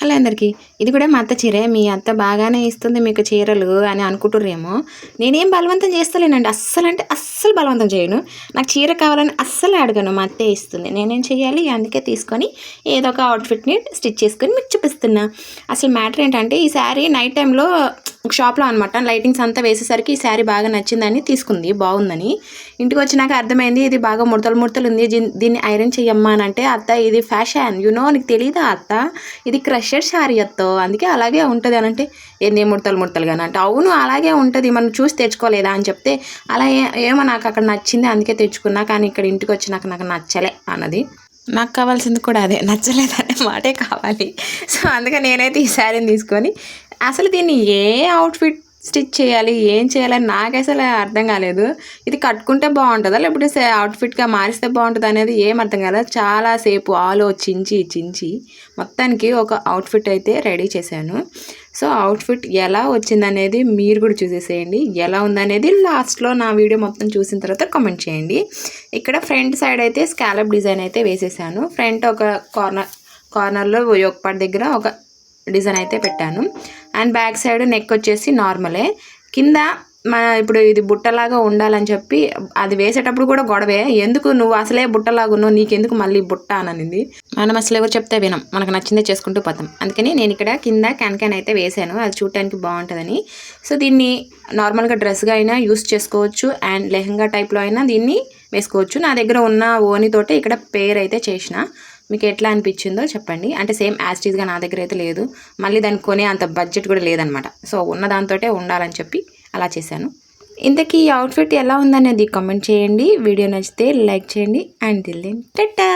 Hello అందరికీ, ఇది కూడా మా అత్త చీరే. మీ అత్త బాగానే ఇస్తుంది మీకు చీరలు అని అనుకుంటుర్రేమో. నేనేం బలవంతం చేస్తలేనండి, అస్సలు బలవంతం చేయను. నాకు చీర కావాలని అస్సలు అడగను, మా అత్తే ఇస్తుంది. నేనేం చేయాలి, అందుకే తీసుకొని ఏదో ఒక అవుట్ఫిట్ని స్టిచ్ చేసుకొని మీకు చూపిస్తున్నా. అసలు మ్యాటర్ ఏంటంటే, ఈ శారీ నైట్ టైంలో ఒక షాప్లో అనమాట లైటింగ్స్ అంతా వేసేసరికి ఈ శారీ బాగా నచ్చిందని తీసుకుంది, బాగుందని. ఇంటికి వచ్చినాక అర్థమైంది ఇది బాగా ముడతలు ఉంది, దీన్ని ఐరన్ చెయ్యమ్మా అని అంటే, అత్త ఇది ఫ్యాషన్ నీకు తెలీదా అత్త, ఇది క్రషర్ శారీ అత్తో, అందుకే అలాగే ఉంటుంది అని అంటే, ఏంది ముడతలు కానీ అంటే, అవును అలాగే ఉంటుంది, మనం చూసి తెచ్చుకోలేదా అని చెప్తే, అలా ఏమో నాకు అక్కడ నచ్చింది అందుకే తెచ్చుకున్నా, కానీ ఇక్కడ ఇంటికి వచ్చినాక నాకు నచ్చలే అన్నది. నాకు కావాల్సింది కూడా అదే, నచ్చలేదనే మాటే కావాలి. సో అందుకే నేనైతే ఈ శారీని తీసుకొని అసలు దీన్ని ఏ అవుట్ఫిట్ స్టిచ్ చేయాలి, ఏం చేయాలని నాకు అసలు అర్థం కాలేదు. ఇది కట్టుకుంటే బాగుంటుందా, లేకపోతే అవుట్ఫిట్గా మారిస్తే బాగుంటుంది అనేది ఏం అర్థం కాలేదు. చాలాసేపు ఆలోచించి మొత్తానికి ఒక అవుట్ఫిట్ అయితే రెడీ చేశాను. సో అవుట్ఫిట్ ఎలా వచ్చిందనేది మీరు కూడా చూసేసేయండి. ఎలా ఉందనేది లాస్ట్లో నా వీడియో మొత్తం చూసిన తర్వాత కామెంట్ చేయండి. ఇక్కడ ఫ్రంట్ సైడ్ అయితే స్కాలప్ డిజైన్ అయితే వేసేసాను. ఫ్రంట్ ఒక కార్నర్లో యోగపాట్ దగ్గర ఒక డిజైన్ అయితే పెట్టాను. అండ్ బ్యాక్ సైడ్ నెక్ వచ్చేసి నార్మలే. కింద ఇప్పుడు ఇది బుట్టలాగా ఉండాలని చెప్పి అది వేసేటప్పుడు కూడా గొడవే, ఎందుకు నువ్వు అసలే బుట్టలాగా ఉన్నావు, నీకెందుకు మళ్ళీ బుట్ట అనింది. మనం అసలు ఎవరు చెప్తే వినం, మనకు నచ్చిందే చేసుకుంటూ పోతాం. అందుకని నేను ఇక్కడ కింద క్యాన్ అయితే వేసాను, అది చూడటానికి బాగుంటుందని. సో దీన్ని నార్మల్గా డ్రెస్గా అయినా యూస్ చేసుకోవచ్చు, అండ్ లెహంగా టైప్లో అయినా దీన్ని వేసుకోవచ్చు. నా దగ్గర ఉన్న ఓనితోటే ఇక్కడ పేర్ అయితే చేసిన. మీకు ఎట్లా అనిపించిందో చెప్పండి. అంటే సేమ్ యాస్టీస్గా నా దగ్గర అయితే లేదు, మళ్ళీ దానికి కొనే అంత బడ్జెట్ కూడా లేదనమాట. సో ఉన్న దాంతోటే ఉండాలని చెప్పి అలా చేశాను. ఇంతకీ ఈ అవుట్ఫిట్ ఎలా ఉందనేది కామెంట్ చేయండి. వీడియో నచ్చితే లైక్ చేయండి. And till then Tata.